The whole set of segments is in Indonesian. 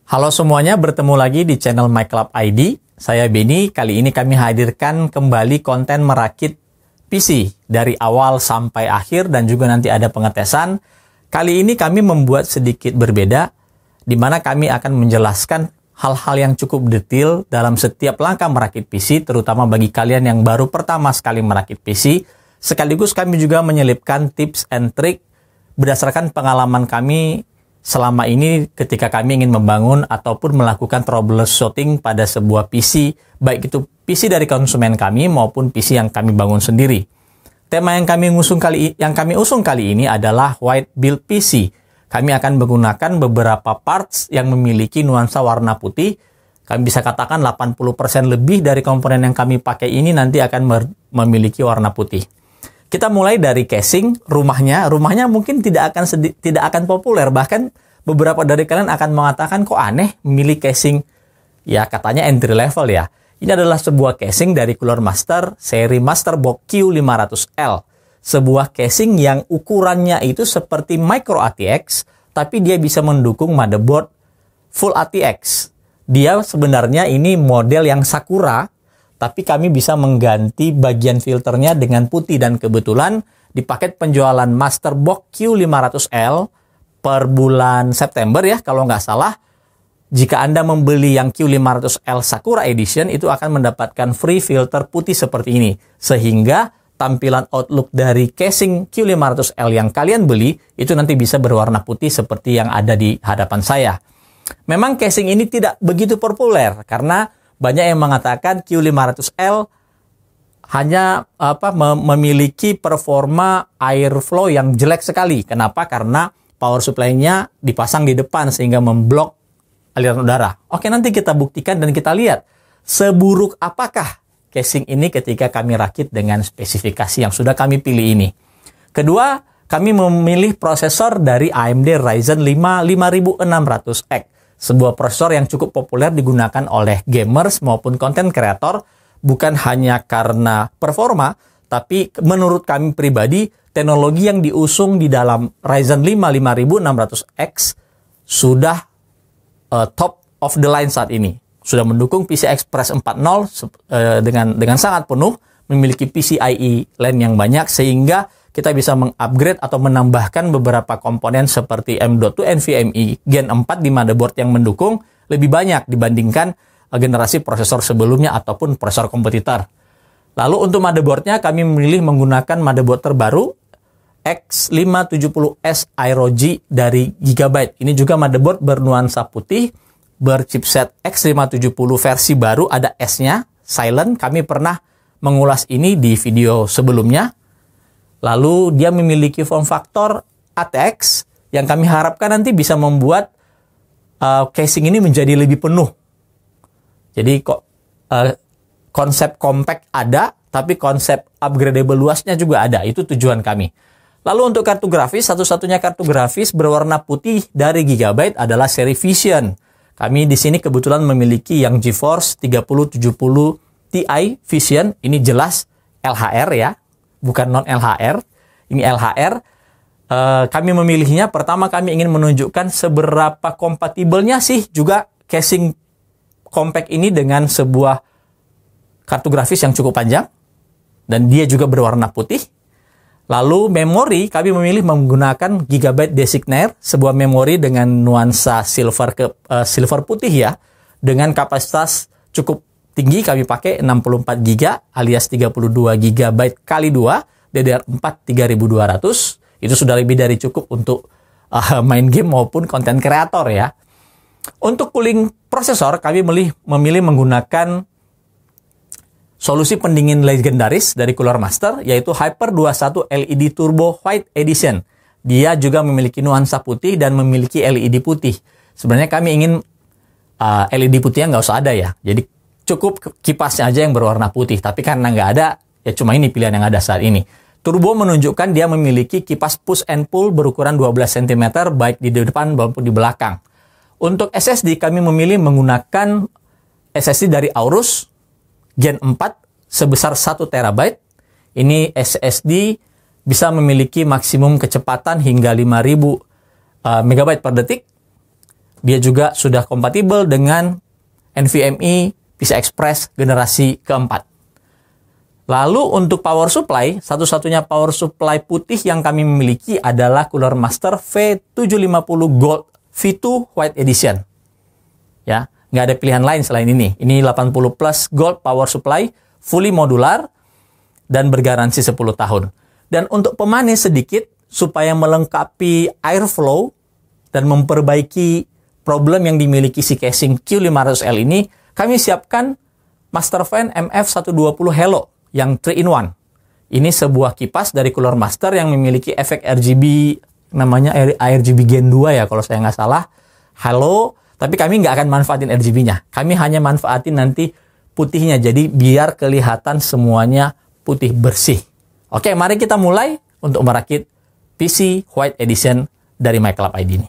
Halo semuanya, bertemu lagi di channel MyClub ID. Saya Benny. Kali ini kami hadirkan kembali konten merakit PC dari awal sampai akhir dan juga nanti ada pengetesan. Kali ini kami membuat sedikit berbeda, di mana kami akan menjelaskan hal-hal yang cukup detail dalam setiap langkah merakit PC, terutama bagi kalian yang baru pertama sekali merakit PC. Sekaligus kami juga menyelipkan tips and trick berdasarkan pengalaman kami selama ini ketika kami ingin membangun ataupun melakukan troubleshooting pada sebuah PC, baik itu PC dari konsumen kami maupun PC yang kami bangun sendiri. Tema yang kami usung kali ini adalah white build PC. Kami akan menggunakan beberapa parts yang memiliki nuansa warna putih. Kami bisa katakan 80% lebih dari komponen yang kami pakai ini nanti akan memiliki warna putih. Kita mulai dari casing rumahnya. Rumahnya mungkin tidak akan populer. Bahkan beberapa dari kalian akan mengatakan kok aneh memilih casing. Ya katanya entry level ya. Ini adalah sebuah casing dari Cooler Master seri Masterbox Q500L. Sebuah casing yang ukurannya itu seperti micro ATX, tapi dia bisa mendukung motherboard full ATX. Dia sebenarnya ini model yang Sakura, tapi kami bisa mengganti bagian filternya dengan putih, dan kebetulan di paket penjualan Masterbox Q500L per bulan September ya kalau nggak salah, jika Anda membeli yang Q500L Sakura Edition itu akan mendapatkan free filter putih seperti ini, sehingga tampilan outlook dari casing Q500L yang kalian beli itu nanti bisa berwarna putih seperti yang ada di hadapan saya. Memang casing ini tidak begitu populer karena banyak yang mengatakan Q500L hanya memiliki performa airflow yang jelek sekali. Kenapa? Karena power supply-nya dipasang di depan sehingga memblok aliran udara. Oke, nanti kita buktikan dan kita lihat seburuk apakah casing ini ketika kami rakit dengan spesifikasi yang sudah kami pilih ini. Kedua, kami memilih prosesor dari AMD Ryzen 5 5600X. Sebuah prosesor yang cukup populer digunakan oleh gamers maupun content creator, bukan hanya karena performa, tapi menurut kami pribadi, teknologi yang diusung di dalam Ryzen 5 5600X sudah top of the line saat ini. Sudah mendukung PCI Express 4.0 dengan sangat penuh, memiliki PCIe LAN yang banyak, sehingga kita bisa mengupgrade atau menambahkan beberapa komponen seperti M.2 NVMe Gen 4 di motherboard yang mendukung lebih banyak dibandingkan generasi prosesor sebelumnya ataupun prosesor kompetitor. Lalu untuk motherboardnya kami memilih menggunakan motherboard terbaru X570S Aero G dari Gigabyte. Ini juga motherboard bernuansa putih, berchipset X570 versi baru, ada S-nya, silent. Kami pernah mengulas ini di video sebelumnya. Lalu dia memiliki form factor ATX yang kami harapkan nanti bisa membuat casing ini menjadi lebih penuh. Jadi konsep compact ada, tapi konsep upgradable luasnya juga ada. Itu tujuan kami. Lalu untuk kartu grafis, satu-satunya kartu grafis berwarna putih dari Gigabyte adalah seri Vision. Kami di sini kebetulan memiliki yang GeForce 3070 Ti Vision. Ini jelas LHR ya, bukan non-LHR. Ini LHR. Kami memilihnya, pertama kami ingin menunjukkan seberapa kompatibelnya sih juga casing compact ini dengan sebuah kartu grafis yang cukup panjang. Dan dia juga berwarna putih. Lalu memori, kami memilih menggunakan Gigabyte Designer, sebuah memori dengan nuansa silver putih ya, dengan kapasitas cukup tinggi. Kami pakai 64 GB alias 32 GB kali 2 DDR4 3200. Itu sudah lebih dari cukup untuk main game maupun konten kreator ya. Untuk cooling prosesor, kami memilih menggunakan solusi pendingin legendaris dari Cooler Master, yaitu Hyper 21 LED Turbo White Edition. Dia juga memiliki nuansa putih dan memiliki LED putih. Sebenarnya kami ingin LED putihnya nggak usah ada ya. Jadi cukup kipasnya aja yang berwarna putih. Tapi karena nggak ada, ya cuma ini pilihan yang ada saat ini. Turbo menunjukkan dia memiliki kipas push and pull berukuran 12 cm, baik di depan maupun di belakang. Untuk SSD, kami memilih menggunakan SSD dari Aorus Gen 4 sebesar 1 TB. Ini SSD bisa memiliki maksimum kecepatan hingga 5000 MB per detik. dia juga sudah kompatibel dengan NVMe PCI Express generasi keempat. Lalu untuk power supply, satu-satunya power supply putih yang kami miliki adalah Cooler Master V750 Gold V2 White Edition. Ya, nggak ada pilihan lain selain ini. Ini 80 plus Gold power supply, fully modular, dan bergaransi 10 tahun. Dan untuk pemanis sedikit, supaya melengkapi airflow dan memperbaiki problem yang dimiliki si casing Q500L ini, kami siapkan Master Fan MF120 Hello yang 3-in-1. Ini sebuah kipas dari Cooler Master yang memiliki efek RGB, namanya RGB Gen 2 ya kalau saya nggak salah. Hello, tapi kami nggak akan manfaatin RGB-nya. Kami hanya manfaatin nanti putihnya, jadi biar kelihatan semuanya putih bersih. Oke, mari kita mulai untuk merakit PC White Edition dari MyClub ID ini.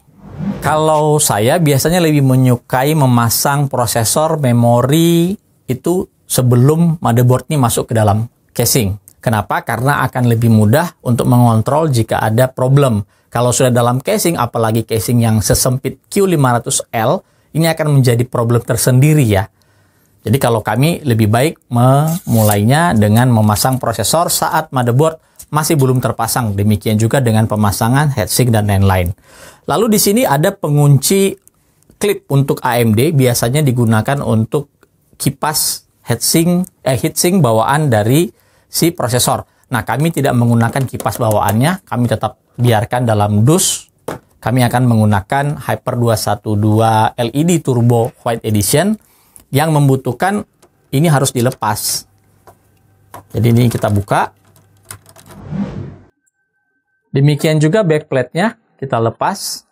Kalau saya biasanya lebih menyukai memasang prosesor, memori itu sebelum motherboard ini masuk ke dalam casing. Kenapa? Karena akan lebih mudah untuk mengontrol jika ada problem. Kalau sudah dalam casing, apalagi casing yang sesempit Q500L, ini akan menjadi problem tersendiri ya. Jadi kalau kami lebih baik memulainya dengan memasang prosesor saat motherboard masih belum terpasang. Demikian juga dengan pemasangan heatsink dan lain-lain. Lalu di sini ada pengunci klip untuk AMD, biasanya digunakan untuk kipas heatsink bawaan dari si prosesor. Nah, kami tidak menggunakan kipas bawaannya, kami tetap biarkan dalam dus. Kami akan menggunakan Hyper 212 LED Turbo White Edition yang membutuhkan ini harus dilepas. Jadi ini kita buka. Demikian juga backplate-nya kita lepas,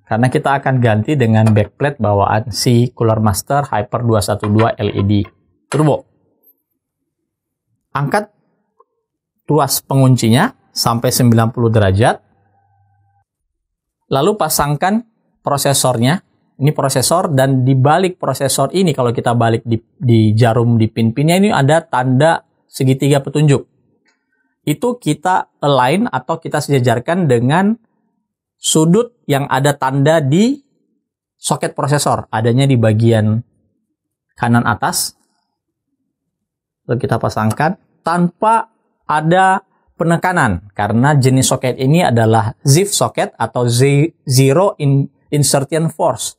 karena kita akan ganti dengan backplate bawaan si Cooler Master Hyper 212 LED Turbo. Angkat tuas penguncinya sampai 90 derajat. Lalu pasangkan prosesornya. Ini prosesor, dan di balik prosesor ini kalau kita balik di jarum di pin-pinnya ini ada tanda segitiga petunjuk. Itu kita align atau kita sejajarkan dengan sudut yang ada tanda di soket prosesor, adanya di bagian kanan atas. Lalu kita pasangkan tanpa ada penekanan, karena jenis soket ini adalah ZIF soket atau Zero Insertion Force.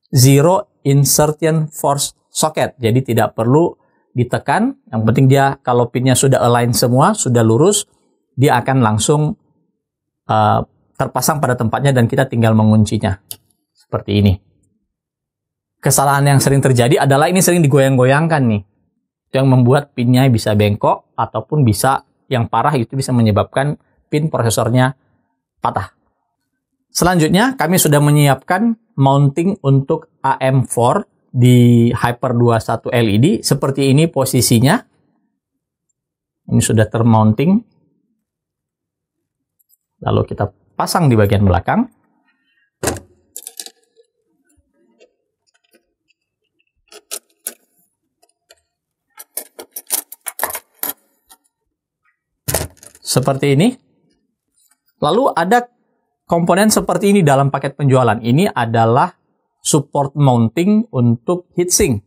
Zero Insertion Force socket, jadi tidak perlu ditekan. Yang penting dia kalau pinnya sudah align semua, sudah lurus, dia akan langsung terpasang pada tempatnya dan kita tinggal menguncinya seperti ini. Kesalahan yang sering terjadi adalah ini sering digoyang-goyangkan nih, yang membuat pinnya bisa bengkok ataupun bisa yang parah itu bisa menyebabkan pin prosesornya patah. Selanjutnya kami sudah menyiapkan mounting untuk AM4 di Hyper 21 LED. Seperti ini posisinya. Ini sudah termounting. Lalu kita pasang di bagian belakang. Seperti ini. Lalu ada komponen seperti ini dalam paket penjualan. Ini adalah support mounting untuk heatsink.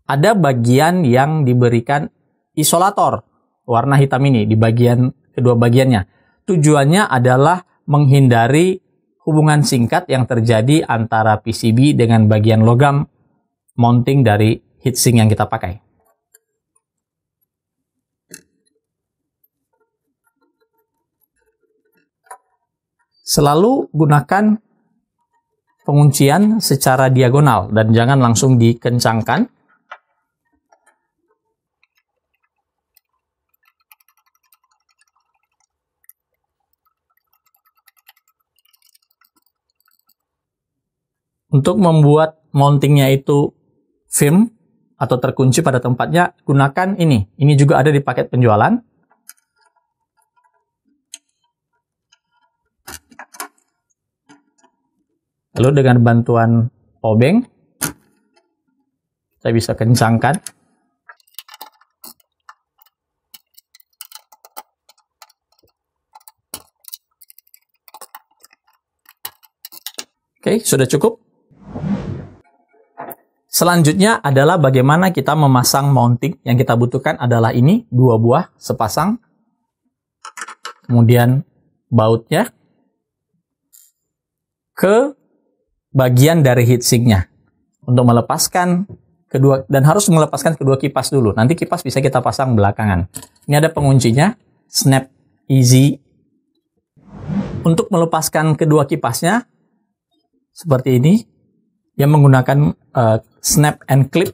Ada bagian yang diberikan isolator warna hitam ini di bagian kedua bagiannya. Tujuannya adalah menghindari hubungan singkat yang terjadi antara PCB dengan bagian logam mounting dari heatsink yang kita pakai. Selalu gunakan penguncian secara diagonal dan jangan langsung dikencangkan. Untuk membuat mountingnya itu firm atau terkunci pada tempatnya, gunakan ini. Ini juga ada di paket penjualan. Lalu dengan bantuan obeng, saya bisa kencangkan. Oke, sudah cukup. Selanjutnya adalah bagaimana kita memasang mounting. Yang kita butuhkan adalah ini, 2 buah sepasang. Kemudian bautnya ke bagian dari heatsinknya. Untuk melepaskan kedua, dan harus melepaskan kedua kipas dulu. Nanti kipas bisa kita pasang belakangan. Ini ada penguncinya, Snap Easy. Untuk melepaskan kedua kipasnya, seperti ini, yang menggunakan snap and clip.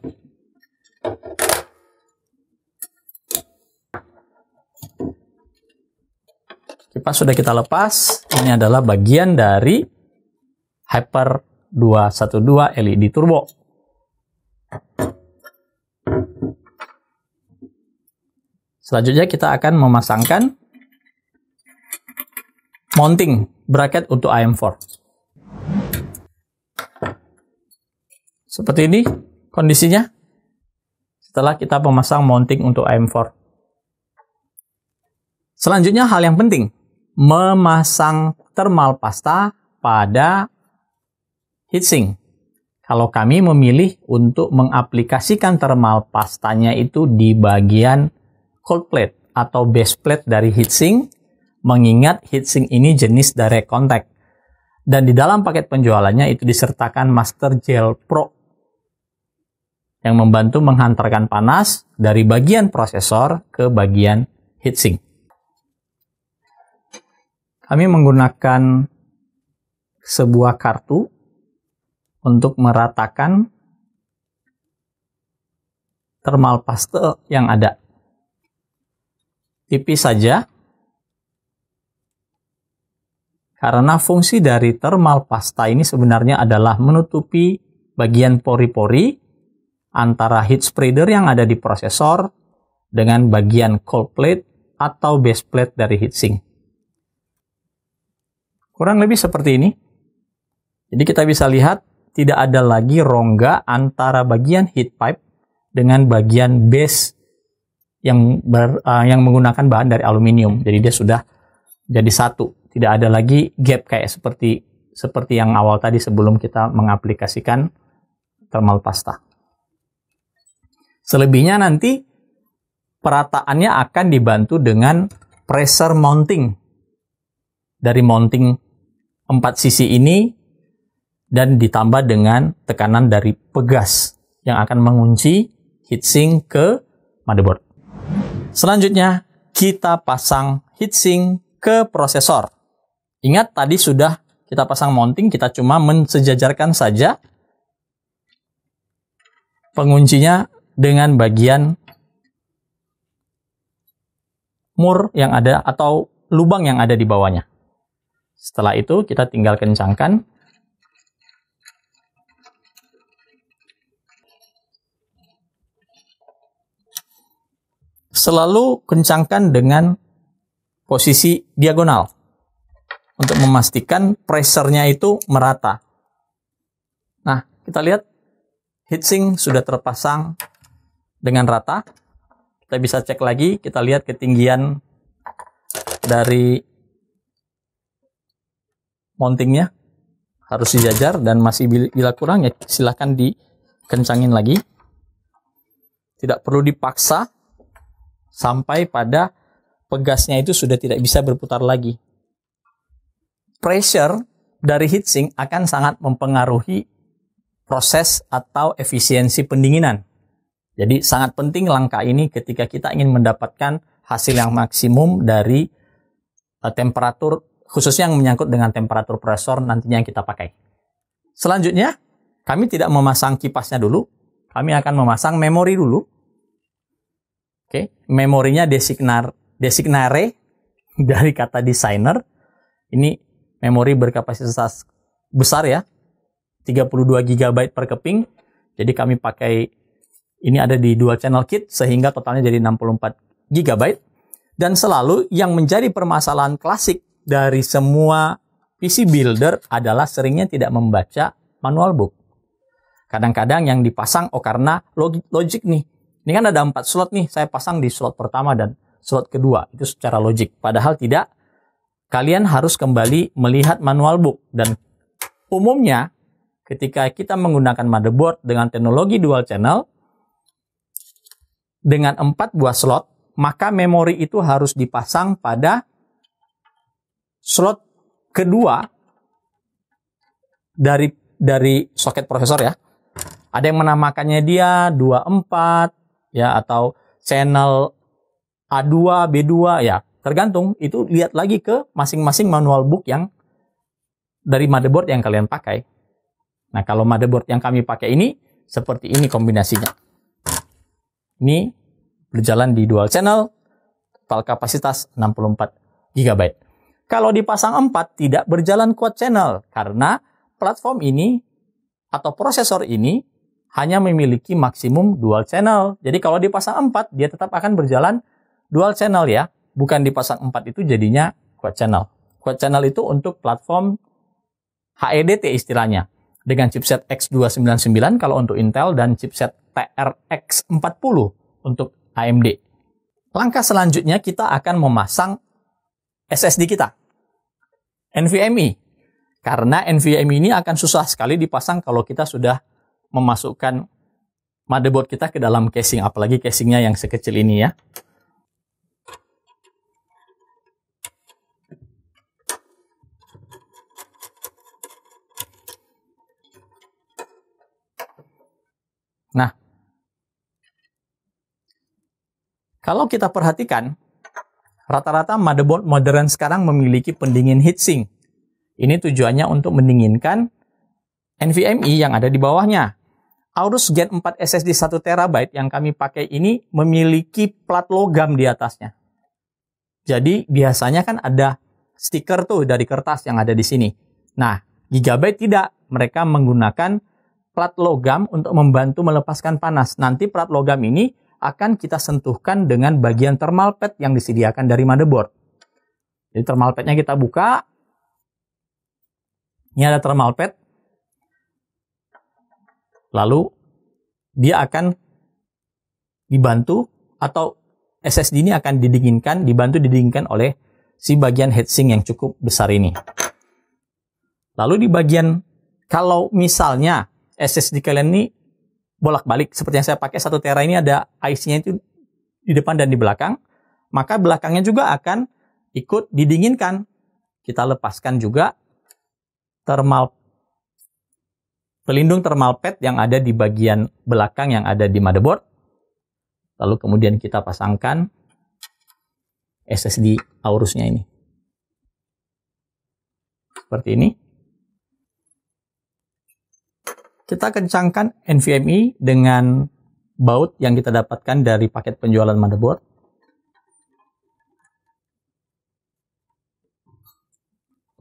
Kipas sudah kita lepas. Ini adalah bagian dari Hyper 212 LED Turbo. Selanjutnya kita akan memasangkan mounting bracket untuk AM4. Seperti ini kondisinya setelah kita memasang mounting untuk AM4. Selanjutnya hal yang penting, memasang thermal pasta pada heatsink. Kalau kami memilih untuk mengaplikasikan thermal pastanya itu di bagian cold plate atau base plate dari heatsink, mengingat heatsink ini jenis direct contact. Dan di dalam paket penjualannya itu disertakan Master Gel Pro yang membantu menghantarkan panas dari bagian prosesor ke bagian heatsink. Kami menggunakan sebuah kartu untuk meratakan thermal paste yang ada. Tipis saja, karena fungsi dari thermal pasta ini sebenarnya adalah menutupi bagian pori-pori antara heat spreader yang ada di prosesor dengan bagian cold plate atau base plate dari heatsink. Kurang lebih seperti ini. Jadi kita bisa lihat tidak ada lagi rongga antara bagian heat pipe dengan bagian base yang menggunakan bahan dari aluminium. Jadi dia sudah jadi satu. Tidak ada lagi gap kayak seperti yang awal tadi sebelum kita mengaplikasikan thermal pasta. Selebihnya nanti perataannya akan dibantu dengan pressure mounting. Dari mounting 4 sisi ini dan ditambah dengan tekanan dari pegas yang akan mengunci heatsink ke motherboard. Selanjutnya kita pasang heatsink ke prosesor. Ingat tadi sudah kita pasang mounting, kita cuma mensejajarkan saja penguncinya dengan bagian mur yang ada atau lubang yang ada di bawahnya. Setelah itu kita tinggal kencangkan. Selalu kencangkan dengan posisi diagonal untuk memastikan pressure-nya itu merata. Nah, kita lihat heatsink sudah terpasang dengan rata. Kita bisa cek lagi, kita lihat ketinggian dari mountingnya harus dijajar, dan masih bila kurang ya silahkan dikencangin lagi. Tidak perlu dipaksa sampai pada pegasnya itu sudah tidak bisa berputar lagi. Pressure dari heatsink akan sangat mempengaruhi proses atau efisiensi pendinginan. Jadi sangat penting langkah ini ketika kita ingin mendapatkan hasil yang maksimum dari temperatur, khususnya yang menyangkut dengan temperatur prosesor nantinya yang kita pakai. Selanjutnya, kami tidak memasang kipasnya dulu. Kami akan memasang memori dulu. Oke, memorinya designare dari kata designer. Ini memori berkapasitas besar ya, 32 GB per keping. Jadi kami pakai, ini ada di dual channel kit sehingga totalnya jadi 64 GB. Dan selalu yang menjadi permasalahan klasik dari semua PC builder adalah seringnya tidak membaca manual book. Kadang-kadang yang dipasang, karena logik nih. Ini kan ada 4 slot nih, saya pasang di slot pertama dan slot kedua. Itu secara logik. Padahal tidak. Kalian harus kembali melihat manual book. Dan umumnya ketika kita menggunakan motherboard dengan teknologi dual channel dengan 4 buah slot, maka memori itu harus dipasang pada slot kedua dari soket prosesor ya. Ada yang menamakannya dia 24 ya, atau channel A2, B2 ya, tergantung. Itu lihat lagi ke masing-masing manual book yang dari motherboard yang kalian pakai. Nah, kalau motherboard yang kami pakai ini seperti ini kombinasinya. Ini berjalan di dual channel, total kapasitas 64 GB. Kalau dipasang 4 tidak berjalan quad channel karena platform ini atau prosesor ini hanya memiliki maksimum dual channel. Jadi kalau dipasang 4, dia tetap akan berjalan dual channel ya. Bukan dipasang 4 itu jadinya quad channel. Quad channel itu untuk platform HEDT istilahnya. Dengan chipset X299 kalau untuk Intel dan chipset TRX40 untuk AMD. Langkah selanjutnya kita akan memasang SSD kita. NVMe. Karena NVMe ini akan susah sekali dipasang kalau kita sudah memasukkan motherboard kita ke dalam casing, apalagi casingnya yang sekecil ini ya. Nah, kalau kita perhatikan, rata-rata motherboard modern sekarang memiliki pendingin heatsink. Ini tujuannya untuk mendinginkan NVMe yang ada di bawahnya. Aorus Gen 4 SSD 1 TB yang kami pakai ini memiliki plat logam di atasnya. Jadi biasanya kan ada stiker tuh dari kertas yang ada di sini. Nah, Gigabyte tidak. Mereka menggunakan plat logam untuk membantu melepaskan panas. Nanti plat logam ini akan kita sentuhkan dengan bagian thermal pad yang disediakan dari motherboard. Jadi thermal padnya kita buka. Ini ada thermal pad. Lalu dia akan dibantu atau SSD ini akan dibantu didinginkan oleh si bagian heatsink yang cukup besar ini. Lalu di bagian, kalau misalnya SSD kalian ini bolak-balik, seperti yang saya pakai 1 tera ini ada IC-nya itu di depan dan di belakang, maka belakangnya juga akan ikut didinginkan. Kita lepaskan juga pelindung thermal pad yang ada di bagian belakang yang ada di motherboard. Lalu kemudian kita pasangkan SSD Aorusnya ini. Seperti ini. Kita kencangkan NVMe dengan baut yang kita dapatkan dari paket penjualan motherboard.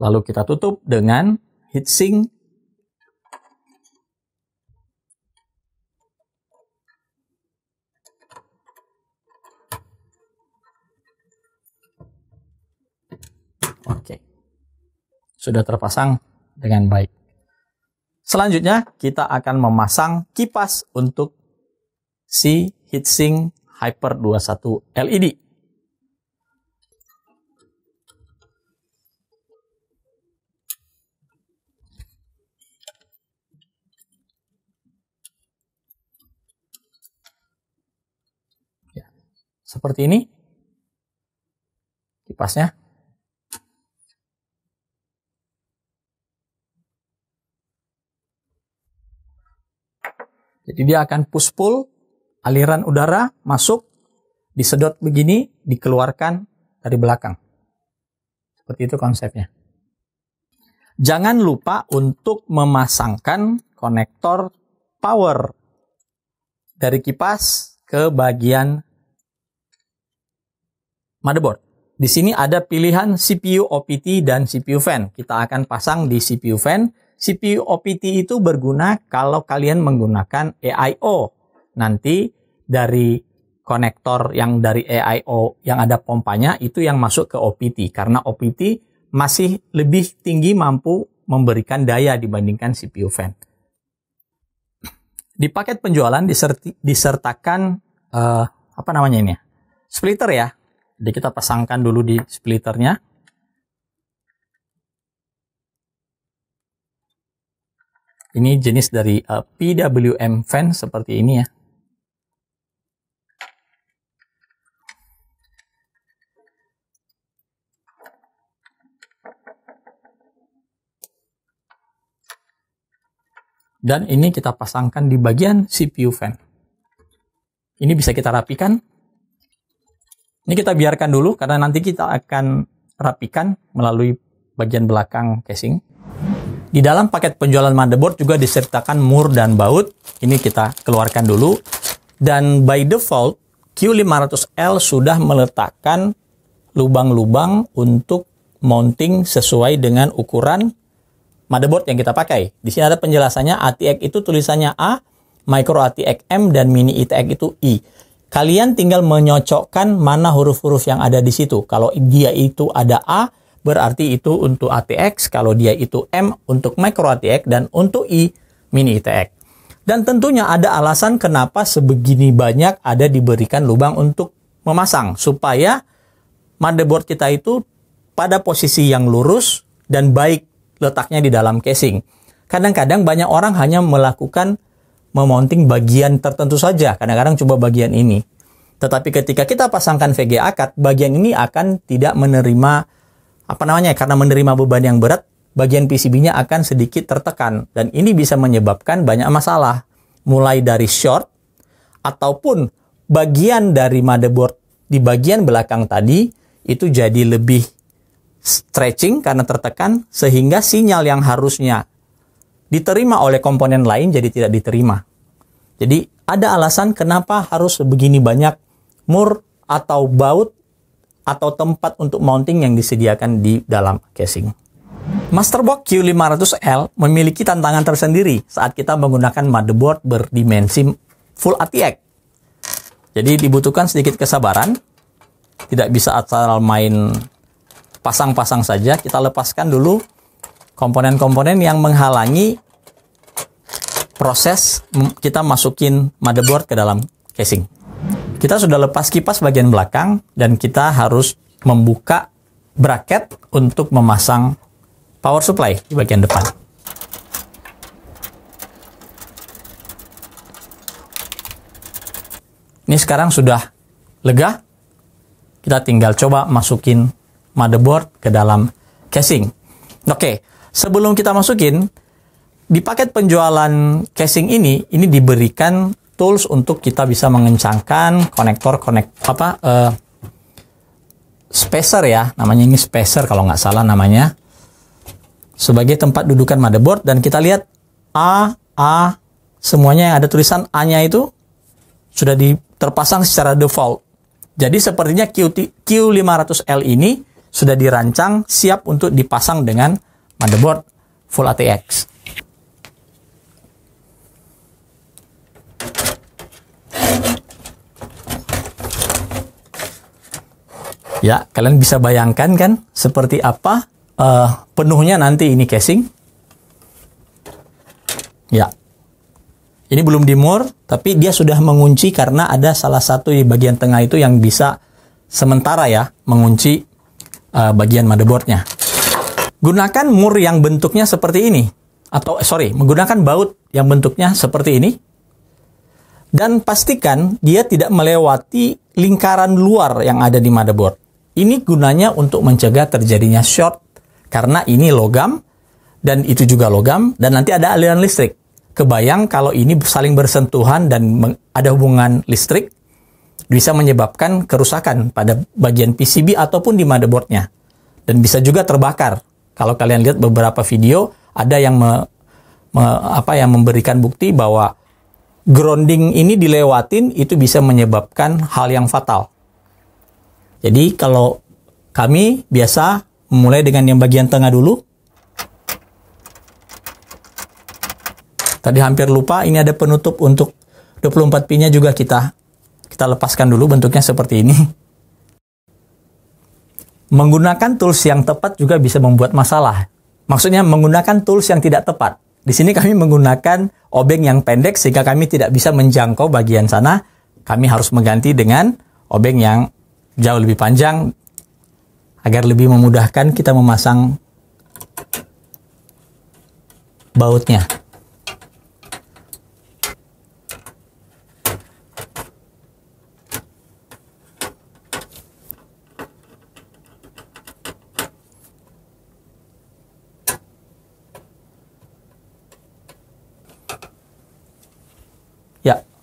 Lalu kita tutup dengan heatsink. Oke. Sudah terpasang dengan baik. Selanjutnya kita akan memasang kipas untuk si heatsink Hyper 21 LED. Ya, seperti ini kipasnya. Jadi dia akan push-pull, aliran udara masuk, disedot begini, dikeluarkan dari belakang. Seperti itu konsepnya. Jangan lupa untuk memasangkan konektor power dari kipas ke bagian motherboard. Di sini ada pilihan CPU OPT dan CPU fan. Kita akan pasang di CPU fan. CPU OPT itu berguna kalau kalian menggunakan AIO. Nanti dari konektor yang dari AIO yang ada pompanya itu yang masuk ke OPT. Karena OPT masih lebih tinggi mampu memberikan daya dibandingkan CPU fan. Di paket penjualan disertakan apa namanya ini? Splitter ya. Jadi kita pasangkan dulu di splitternya. Ini jenis dari PWM fan seperti ini ya. Dan ini kita pasangkan di bagian CPU fan. Ini bisa kita rapikan. Ini kita biarkan dulu karena nanti kita akan rapikan melalui bagian belakang casing. Di dalam paket penjualan motherboard juga disertakan mur dan baut. Ini kita keluarkan dulu. Dan by default, Q500L sudah meletakkan lubang-lubang untuk mounting sesuai dengan ukuran motherboard yang kita pakai. Di sini ada penjelasannya, ATX itu tulisannya A, Micro ATX M, dan Mini ATX itu I. Kalian tinggal menyocokkan mana huruf-huruf yang ada di situ. Kalau dia itu ada A, berarti itu untuk ATX. Kalau dia itu M, untuk Micro ATX, dan untuk I, Mini ATX. Dan tentunya ada alasan kenapa sebegini banyak ada diberikan lubang untuk memasang. Supaya motherboard kita itu pada posisi yang lurus dan baik letaknya di dalam casing. Kadang-kadang banyak orang hanya melakukan memounting bagian tertentu saja. Kadang-kadang coba bagian ini. Tetapi ketika kita pasangkan VGA card, bagian ini akan tidak menerima, karena menerima beban yang berat, bagian PCB-nya akan sedikit tertekan. Dan ini bisa menyebabkan banyak masalah. Mulai dari short, ataupun bagian dari motherboard di bagian belakang tadi, itu jadi lebih stretching karena tertekan, sehingga sinyal yang harusnya diterima oleh komponen lain jadi tidak diterima. Jadi ada alasan kenapa harus begini banyak mur atau baut atau tempat untuk mounting yang disediakan di dalam casing. Masterbox Q500L memiliki tantangan tersendiri saat kita menggunakan motherboard berdimensi Full ATX. Jadi dibutuhkan sedikit kesabaran, tidak bisa asal main pasang-pasang saja. Kita lepaskan dulu komponen-komponen yang menghalangi proses kita masukin motherboard ke dalam casing. Kita sudah lepas kipas bagian belakang dan kita harus membuka bracket untuk memasang power supply di bagian depan. Ini sekarang sudah lega. Kita tinggal coba masukin motherboard ke dalam casing. Oke, sebelum kita masukin, di paket penjualan casing ini diberikan tools untuk kita bisa mengencangkan spacer ya, namanya ini spacer kalau nggak salah namanya, sebagai tempat dudukan motherboard. Dan kita lihat A, semuanya yang ada tulisan A-nya itu sudah terpasang secara default. Jadi sepertinya Q500L ini sudah dirancang siap untuk dipasang dengan motherboard Full ATX. Ya, kalian bisa bayangkan kan seperti apa penuhnya nanti ini casing. Ya, ini belum dimur, tapi dia sudah mengunci karena ada salah satu di bagian tengah itu yang bisa sementara ya mengunci bagian motherboardnya. Gunakan mur yang bentuknya seperti ini, menggunakan baut yang bentuknya seperti ini, dan pastikan dia tidak melewati lingkaran luar yang ada di motherboard. Ini gunanya untuk mencegah terjadinya short, karena ini logam dan itu juga logam, dan nanti ada aliran listrik. Kebayang kalau ini saling bersentuhan dan ada hubungan listrik, bisa menyebabkan kerusakan pada bagian PCB ataupun di motherboardnya, dan bisa juga terbakar. Kalau kalian lihat beberapa video, ada yang memberikan bukti bahwa grounding ini dilewatin, itu bisa menyebabkan hal yang fatal. Jadi kalau kami biasa memulai dengan yang bagian tengah dulu. Tadi hampir lupa, ini ada penutup untuk 24 pinnya juga kita lepaskan dulu, bentuknya seperti ini. Menggunakan tools yang tepat juga bisa membuat masalah. Maksudnya menggunakan tools yang tidak tepat. Di sini kami menggunakan obeng yang pendek sehingga kami tidak bisa menjangkau bagian sana. Kami harus mengganti dengan obeng yang jauh lebih panjang agar lebih memudahkan kita memasang bautnya.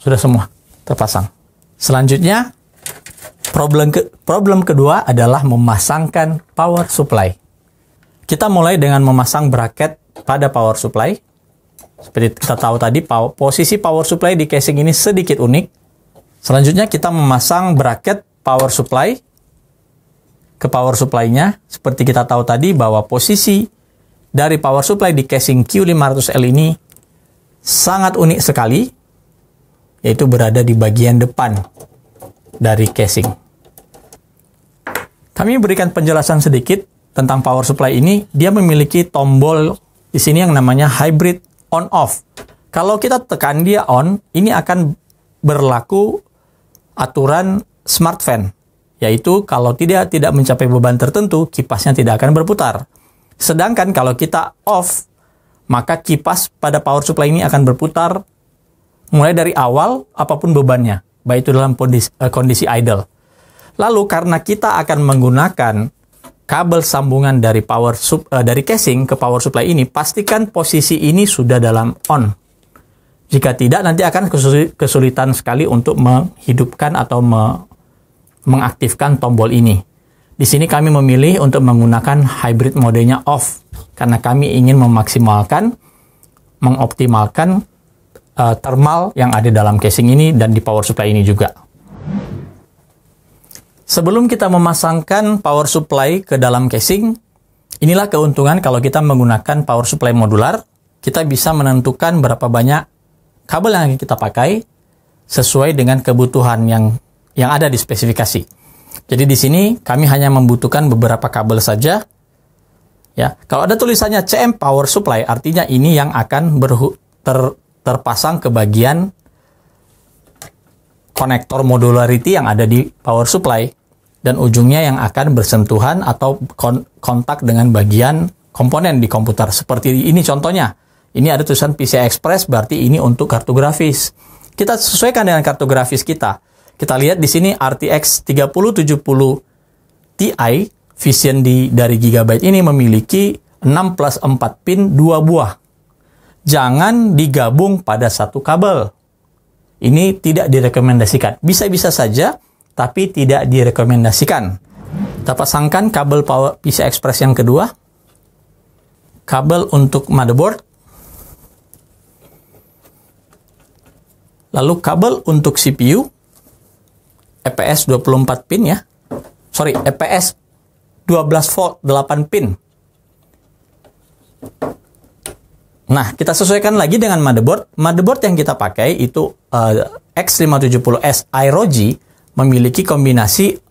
sudah semua terpasang. Selanjutnya, problem kedua adalah memasangkan power supply. Kita mulai dengan memasang bracket pada power supply. Seperti kita tahu tadi, posisi power supply di casing ini sedikit unik. Selanjutnya kita memasang bracket power supply ke power supply-nya. Seperti kita tahu tadi bahwa posisi dari power supply di casing Q500L ini sangat unik sekali, yaitu berada di bagian depan dari casing. Kami berikan penjelasan sedikit tentang power supply ini. Dia memiliki tombol di sini yang namanya hybrid on-off. Kalau kita tekan dia on, ini akan berlaku aturan smart fan, yaitu kalau tidak mencapai beban tertentu, kipasnya tidak akan berputar. Sedangkan kalau kita off, maka kipas pada power supply ini akan berputar mulai dari awal apapun bebannya, baik itu dalam kondisi idle. Lalu karena kita akan menggunakan kabel sambungan dari dari casing ke power supply ini, pastikan posisi ini sudah dalam on. Jika tidak, nanti akan kesulitan sekali untuk menghidupkan atau mengaktifkan tombol ini. Di sini kami memilih untuk menggunakan hybrid modenya off, karena kami ingin mengoptimalkan thermal yang ada dalam casing ini dan di power supply ini juga. Sebelum kita memasangkan power supply ke dalam casing, inilah keuntungan kalau kita menggunakan power supply modular. Kita bisa menentukan berapa banyak kabel yang kita pakai sesuai dengan kebutuhan yang ada di spesifikasi. Jadi di sini kami hanya membutuhkan beberapa kabel saja. Ya, kalau ada tulisannya CM Power Supply, artinya ini yang akan terpasang ke bagian konektor modularity yang ada di power supply, dan ujungnya yang akan bersentuhan atau kontak dengan bagian komponen di komputer. Seperti ini contohnya. Ini ada tulisan PCI Express, berarti ini untuk kartu grafis. Kita sesuaikan dengan kartu grafis kita. Kita lihat di sini RTX 3070 Ti Vision dari Gigabyte ini memiliki 6 plus 4 pin 2 buah. Jangan digabung pada satu kabel. Ini tidak direkomendasikan. Bisa-bisa saja, tapi tidak direkomendasikan. Kita pasangkan kabel power PCI Express yang kedua. Kabel untuk motherboard. Lalu kabel untuk CPU. EPS 24 pin ya. Sorry, EPS 12 volt 8 pin. Nah, kita sesuaikan lagi dengan motherboard. Motherboard yang kita pakai itu X570S iROG memiliki kombinasi 8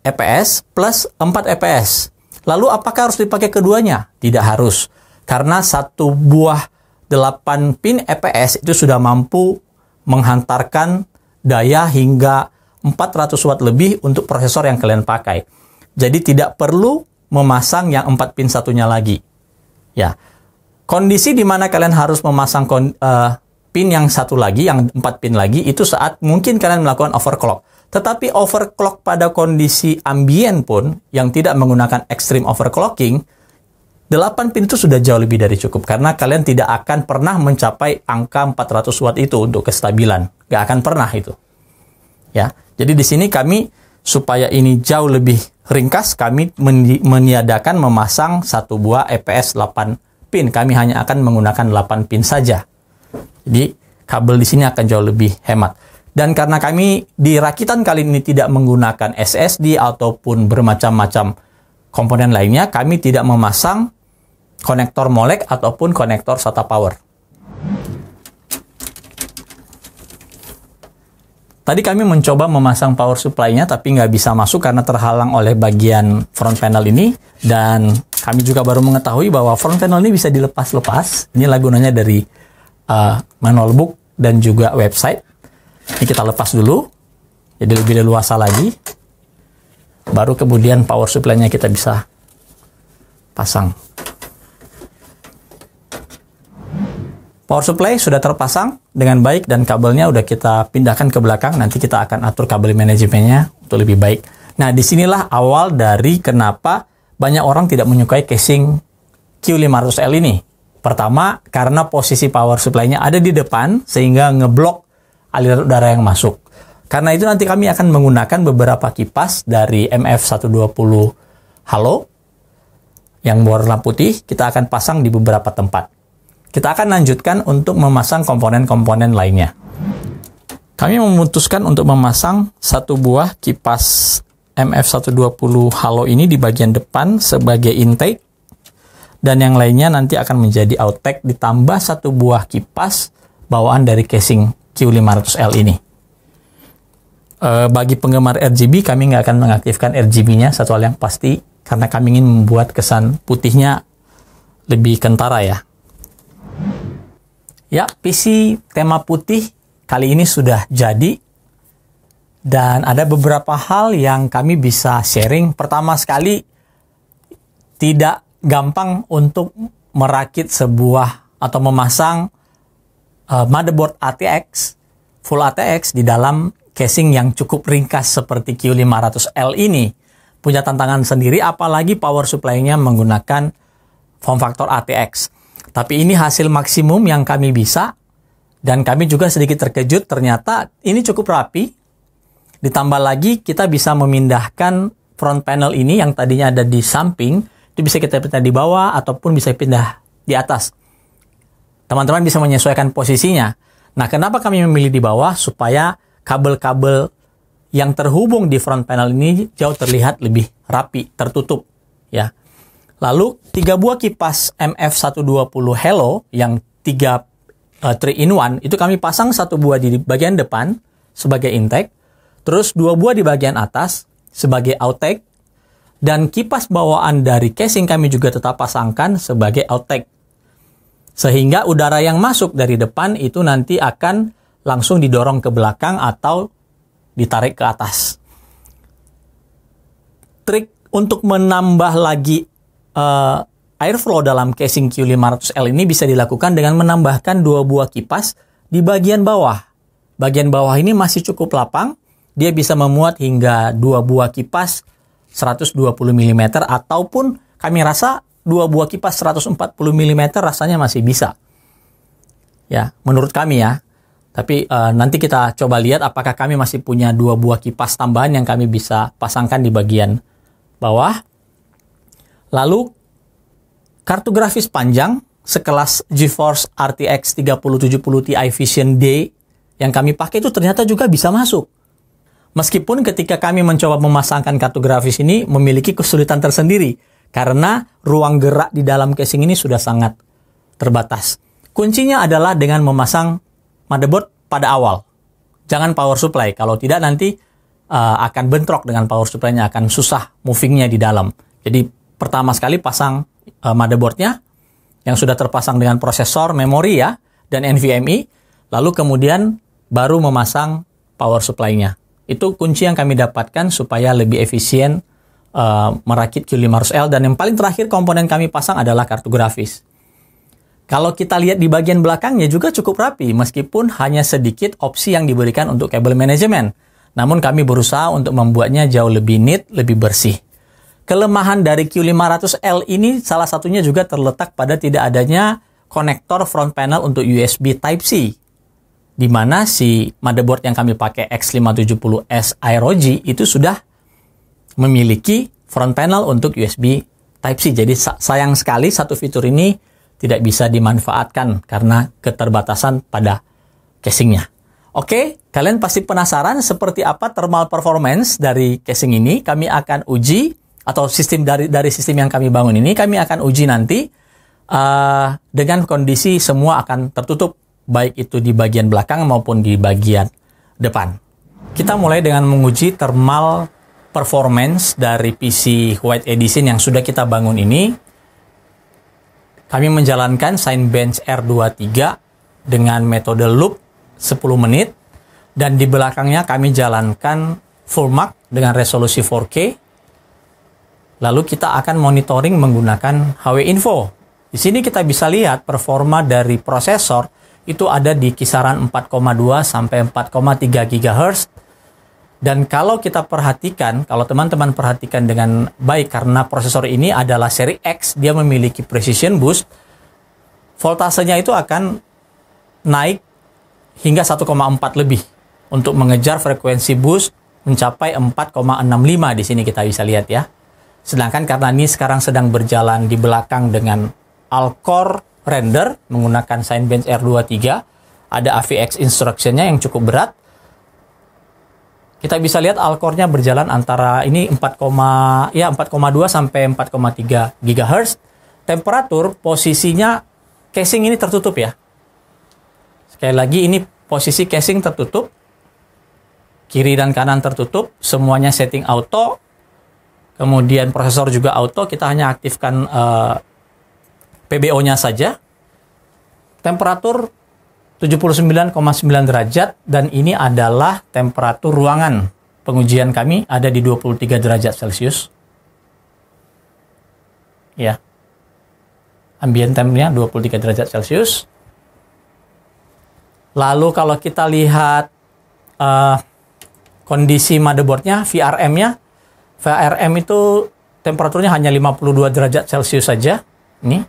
EPS plus 4 EPS. Lalu apakah harus dipakai keduanya? Tidak harus. Karena satu buah 8 pin EPS itu sudah mampu menghantarkan daya hingga 400 watt lebih untuk prosesor yang kalian pakai. Jadi tidak perlu memasang yang 4 pin satunya lagi. Ya, kondisi di mana kalian harus memasang pin yang satu lagi, yang 4 pin lagi, itu saat mungkin kalian melakukan overclock. Tetapi overclock pada kondisi ambient pun, yang tidak menggunakan extreme overclocking, 8 pin itu sudah jauh lebih dari cukup. Karena kalian tidak akan pernah mencapai angka 400 watt itu untuk kestabilan. Nggak akan pernah itu. Ya, jadi di sini kami, supaya ini jauh lebih ringkas, kami meniadakan memasang satu buah EPS 8 pin. Kami hanya akan menggunakan 8 pin saja. Jadi kabel di sini akan jauh lebih hemat. Dan karena kami di rakitan kali ini tidak menggunakan SSD ataupun bermacam-macam komponen lainnya, kami tidak memasang konektor molek ataupun konektor SATA power. Tadi kami mencoba memasang power supply-nya, tapi nggak bisa masuk karena terhalang oleh bagian front panel ini. Dan kami juga baru mengetahui bahwa front panel ini bisa dilepas-lepas. Ini gunanya dari manual book dan juga website. Ini kita lepas dulu, jadi lebih leluasa lagi. Baru kemudian power supply-nya kita bisa pasang. Power supply sudah terpasang dengan baik dan kabelnya udah kita pindahkan ke belakang. Nanti kita akan atur kabel manajemennya untuk lebih baik. Nah, disinilah awal dari kenapa banyak orang tidak menyukai casing Q500L ini. Pertama, karena posisi power supply-nya ada di depan sehingga ngeblok aliran udara yang masuk. Karena itu nanti kami akan menggunakan beberapa kipas dari MF120 Halo yang berwarna putih, kita akan pasang di beberapa tempat. Kita akan lanjutkan untuk memasang komponen-komponen lainnya. Kami memutuskan untuk memasang satu buah kipas MF120 Halo ini di bagian depan sebagai intake, dan yang lainnya nanti akan menjadi outtake ditambah satu buah kipas bawaan dari casing Q500L ini. Bagi penggemar RGB, kami nggak akan mengaktifkan RGB-nya, satu hal yang pasti, karena kami ingin membuat kesan putihnya lebih kentara ya. Ya, PC tema putih kali ini sudah jadi, dan ada beberapa hal yang kami bisa sharing. Pertama sekali, tidak gampang untuk merakit sebuah atau memasang motherboard ATX, full ATX di dalam casing yang cukup ringkas seperti Q500L ini. Punya tantangan sendiri, apalagi power supply-nya menggunakan form factor ATX. Tapi ini hasil maksimum yang kami bisa. Dan kami juga sedikit terkejut, ternyata ini cukup rapi. Ditambah lagi, kita bisa memindahkan front panel ini yang tadinya ada di samping, itu bisa kita pindah di bawah, ataupun bisa pindah di atas. Teman-teman bisa menyesuaikan posisinya. Nah, kenapa kami memilih di bawah? Supaya kabel-kabel yang terhubung di front panel ini jauh terlihat lebih rapi, tertutup. Ya. Lalu, 3 buah kipas MF120 Halo yang 3-in-1 itu kami pasang satu buah di bagian depan sebagai intake, terus 2 buah di bagian atas sebagai outtake, dan kipas bawaan dari casing kami juga tetap pasangkan sebagai outtake. Sehingga udara yang masuk dari depan itu nanti akan langsung didorong ke belakang atau ditarik ke atas. Trik untuk menambah lagi airflow dalam casing Q500L ini bisa dilakukan dengan menambahkan 2 buah kipas di bagian bawah. Bagian bawah ini masih cukup lapang, dia bisa memuat hingga 2 buah kipas 120 mm, ataupun kami rasa 2 buah kipas 140 mm rasanya masih bisa. Ya, menurut kami ya. Tapi nanti kita coba lihat apakah kami masih punya 2 buah kipas tambahan yang kami bisa pasangkan di bagian bawah. Lalu, kartu grafis panjang sekelas GeForce RTX 3070 Ti Vision D yang kami pakai itu ternyata juga bisa masuk. Meskipun ketika kami mencoba memasangkan kartu grafis ini memiliki kesulitan tersendiri karena ruang gerak di dalam casing ini sudah sangat terbatas. Kuncinya adalah dengan memasang motherboard pada awal. Jangan power supply, kalau tidak nanti akan bentrok dengan power supply-nya, akan susah movingnya di dalam. Jadi pertama sekali pasang motherboardnya yang sudah terpasang dengan prosesor, memori ya, dan NVMe, lalu kemudian baru memasang power supply-nya. Itu kunci yang kami dapatkan supaya lebih efisien merakit Q500L, dan yang paling terakhir komponen kami pasang adalah kartu grafis. Kalau kita lihat di bagian belakangnya juga cukup rapi, meskipun hanya sedikit opsi yang diberikan untuk kabel manajemen. Namun kami berusaha untuk membuatnya jauh lebih neat, lebih bersih. Kelemahan dari Q500L ini salah satunya juga terletak pada tidak adanya konektor front panel untuk USB Type-C. Di mana si motherboard yang kami pakai X570S AeroG itu sudah memiliki front panel untuk USB Type-C. Jadi sayang sekali satu fitur ini tidak bisa dimanfaatkan karena keterbatasan pada casingnya. Oke, kalian pasti penasaran seperti apa thermal performance dari casing ini. Kami akan uji, atau sistem dari sistem yang kami bangun ini, kami akan uji nanti dengan kondisi semua akan tertutup, baik itu di bagian belakang maupun di bagian depan. Kita mulai dengan menguji thermal performance dari PC White Edition yang sudah kita bangun ini. Kami menjalankan Cinebench R23 dengan metode loop 10 menit, dan di belakangnya kami jalankan full mark dengan resolusi 4K. Lalu kita akan monitoring menggunakan HW Info. Di sini kita bisa lihat performa dari prosesor itu ada di kisaran 4,2 sampai 4,3 GHz. Dan kalau kita perhatikan, kalau teman-teman perhatikan dengan baik, karena prosesor ini adalah seri X, dia memiliki precision boost. voltasenya itu akan naik hingga 1,4 lebih untuk mengejar frekuensi boost mencapai 4,65 di sini kita bisa lihat ya. Sedangkan karena ini sekarang sedang berjalan di belakang dengan Alcor render menggunakan Cinebench R23, ada AVX instruction-nya yang cukup berat. Kita bisa lihat Alcor-nya berjalan antara ini 4,2 sampai 4,3 GHz. Temperatur posisinya casing ini tertutup ya. Sekali lagi ini posisi casing tertutup. Kiri dan kanan tertutup, semuanya setting auto. Kemudian prosesor juga auto, kita hanya aktifkan PBO-nya saja. Temperatur 79,9 derajat dan ini adalah temperatur ruangan. Pengujian kami ada di 23 derajat Celcius. Ya. Ambient temp-nya 23 derajat Celcius. Lalu kalau kita lihat kondisi motherboard-nya, VRM-nya, VRM itu temperaturnya hanya 52 derajat Celcius saja. Ini.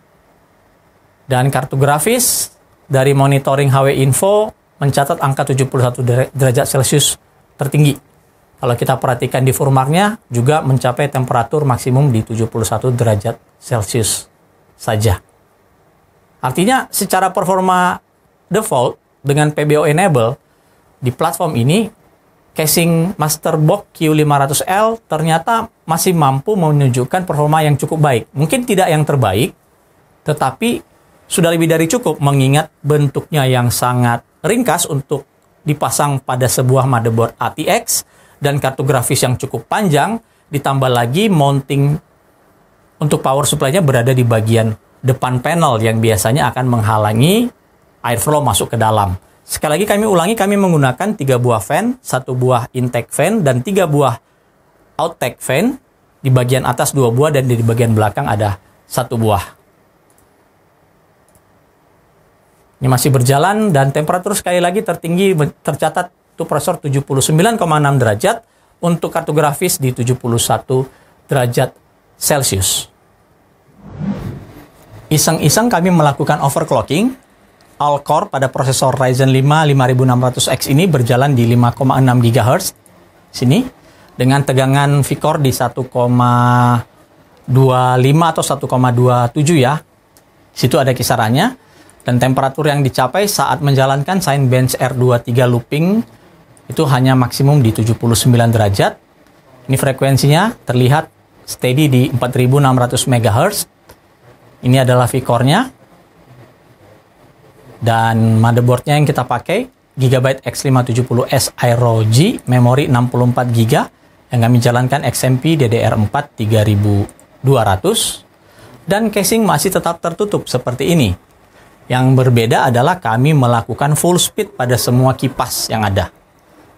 Dan kartu grafis dari monitoring HW Info mencatat angka 71 derajat Celcius tertinggi. Kalau kita perhatikan di firmware-nya juga mencapai temperatur maksimum di 71 derajat Celcius saja. Artinya secara performa default dengan PBO enable di platform ini, casing Masterbox Q500L ternyata masih mampu menunjukkan performa yang cukup baik. Mungkin tidak yang terbaik, tetapi sudah lebih dari cukup mengingat bentuknya yang sangat ringkas untuk dipasang pada sebuah motherboard ATX dan kartu grafis yang cukup panjang, ditambah lagi mounting untuk power supply-nya berada di bagian depan panel yang biasanya akan menghalangi airflow masuk ke dalam. Sekali lagi kami ulangi, kami menggunakan 3 buah fan, 1 buah intake fan, dan 3 buah outtake fan. Di bagian atas 2 buah dan di bagian belakang ada 1 buah. Ini masih berjalan dan temperatur sekali lagi tertinggi tercatat untuk prosesor 79,6 derajat, untuk kartu grafis di 71 derajat Celcius. Iseng-iseng kami melakukan overclocking. Alcor pada prosesor Ryzen 5 5600X ini berjalan di 5,6 GHz. Sini dengan tegangan V-core di 1,25 atau 1,27 ya. Situ ada kisarannya. Dan temperatur yang dicapai saat menjalankan Cinebench R23 looping itu hanya maksimum di 79 derajat. Ini frekuensinya terlihat steady di 4600 MHz. Ini adalah V-core-nya. Dan motherboard-nya yang kita pakai Gigabyte X570S Aero G, memori 64 GB yang kami jalankan XMP DDR4 3200 dan casing masih tetap tertutup seperti ini. Yang berbeda adalah kami melakukan full speed pada semua kipas yang ada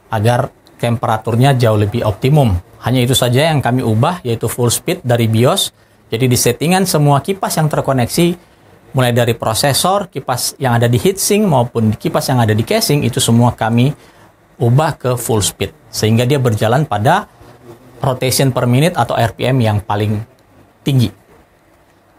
agar temperaturnya jauh lebih optimum. Hanya itu saja yang kami ubah, yaitu full speed dari BIOS. Jadi di settingan semua kipas yang terkoneksi, mulai dari prosesor, kipas yang ada di heatsink maupun kipas yang ada di casing, itu semua kami ubah ke full speed sehingga dia berjalan pada rotation per minute atau RPM yang paling tinggi.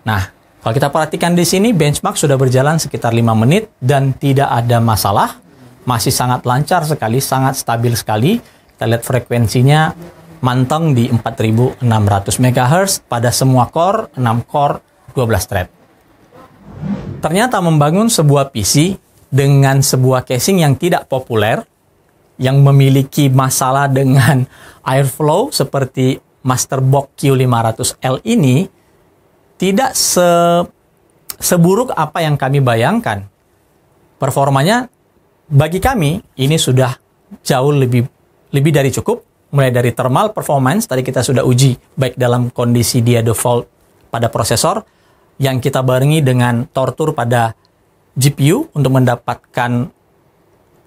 Nah, kalau kita perhatikan di sini, benchmark sudah berjalan sekitar 5 menit dan tidak ada masalah. Masih sangat lancar sekali, sangat stabil sekali. Kita lihat frekuensinya manteng di 4600 MHz pada semua core, 6 core, 12 thread. Ternyata membangun sebuah PC dengan sebuah casing yang tidak populer, yang memiliki masalah dengan airflow seperti Masterbox Q500L ini, tidak seburuk apa yang kami bayangkan. Performanya bagi kami ini sudah jauh lebih dari cukup. Mulai dari thermal performance, tadi kita sudah uji baik dalam kondisi dia default pada prosesor, yang kita barengi dengan tortur pada GPU untuk mendapatkan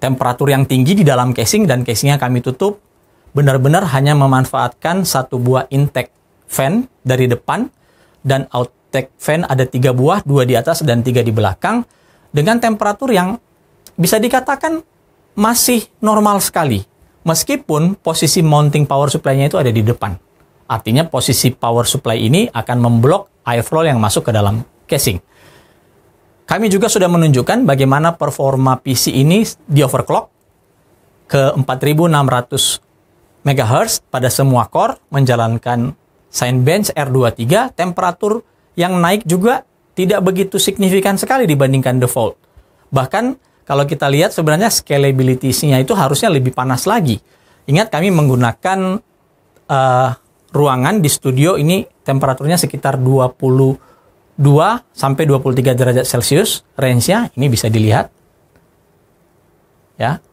temperatur yang tinggi di dalam casing, dan casingnya kami tutup. Benar-benar hanya memanfaatkan 1 buah intake fan dari depan, dan outtake fan ada 3 buah, 2 di atas dan 3 di belakang, dengan temperatur yang bisa dikatakan masih normal sekali. Meskipun posisi mounting power supply-nya itu ada di depan. Artinya posisi power supply ini akan memblok airflow yang masuk ke dalam casing. Kami juga sudah menunjukkan bagaimana performa PC ini di overclock ke 4600 MHz pada semua core, menjalankan Cinebench R23, temperatur yang naik juga tidak begitu signifikan sekali dibandingkan default. Bahkan kalau kita lihat sebenarnya scalability-nya itu harusnya lebih panas lagi. Ingat kami menggunakan ruangan di studio ini temperaturnya sekitar 22 sampai 23 derajat Celcius, range-nya ini bisa dilihat. Ya.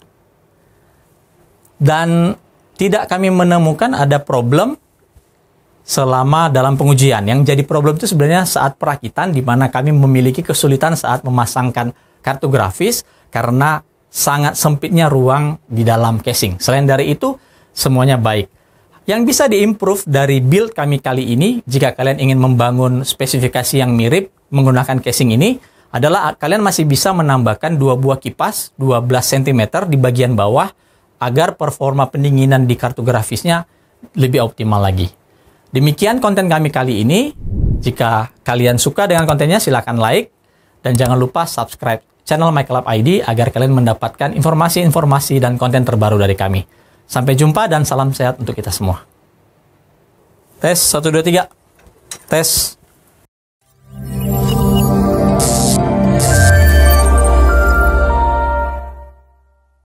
Dan tidak kami menemukan ada problem selama dalam pengujian. Yang jadi problem itu sebenarnya saat perakitan, di mana kami memiliki kesulitan saat memasangkan kartu grafis karena sangat sempitnya ruang di dalam casing. Selain dari itu, semuanya baik. Yang bisa diimprove dari build kami kali ini, jika kalian ingin membangun spesifikasi yang mirip menggunakan casing ini, adalah kalian masih bisa menambahkan 2 buah kipas 12 cm di bagian bawah agar performa pendinginan di kartu grafisnya lebih optimal lagi. Demikian konten kami kali ini. Jika kalian suka dengan kontennya, silakan like dan jangan lupa subscribe channel MyClub ID agar kalian mendapatkan informasi-informasi dan konten terbaru dari kami. Sampai jumpa dan salam sehat untuk kita semua. Tes 1 2 3. Tes.